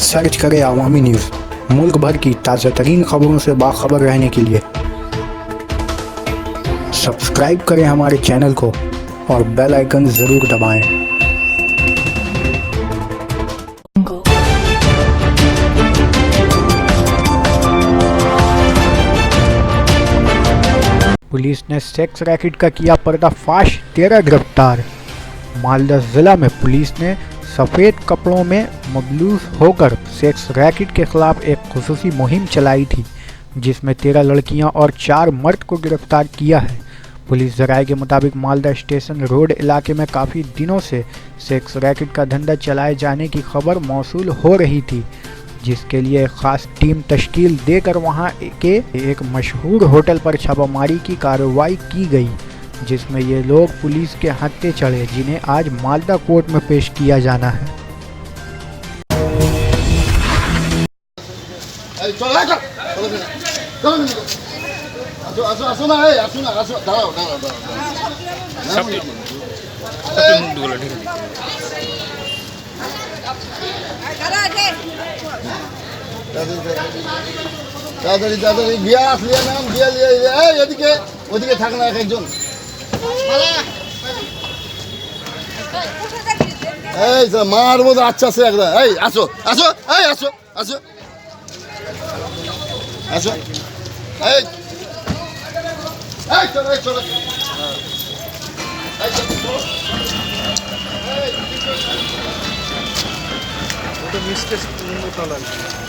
Search करें अवामी news. मुल्क भर की ताज़ा तरीन खबरों से बाखबर रहने के लिए सब्सक्राइब करें हमारे चैनल को और बेल आइकन ज़रूर दबाएं। पुलिस ने सेक्स रैकेट का किया पर्दाफाश, 13 गिरफ्तार। मालदा जिला में पुलिस ने सफ़ेद कपड़ों में मलबूस होकर सेक्स रैकेट के खिलाफ एक खुसूसी मुहिम चलाई थी, जिसमें 13 लड़कियां और 4 मर्द को गिरफ्तार किया है। पुलिस जराये के मुताबिक मालदा स्टेशन रोड इलाके में काफ़ी दिनों से सेक्स रैकेट का धंधा चलाए जाने की खबर मौसूल हो रही थी, जिसके लिए एक ख़ास टीम तश्कील देकर वहां के एक मशहूर होटल पर छापामारी की कार्रवाई की गई, जिसमें ये लोग पुलिस के हत्थे चढ़े, जिन्हें आज मालदा कोर्ट में पेश किया जाना है। তাড়াতাড়ি গ্যাস নিয়ে নাম দিয়ে এদিকে ওদিকে থাক না একজন। এই মারবো তো। আচ্ছা আছে একটা। এই আসো আসো, এই আসো আসো আসো, এই এই চলো এই চলো, ওটা মিস্টেক লাগবে।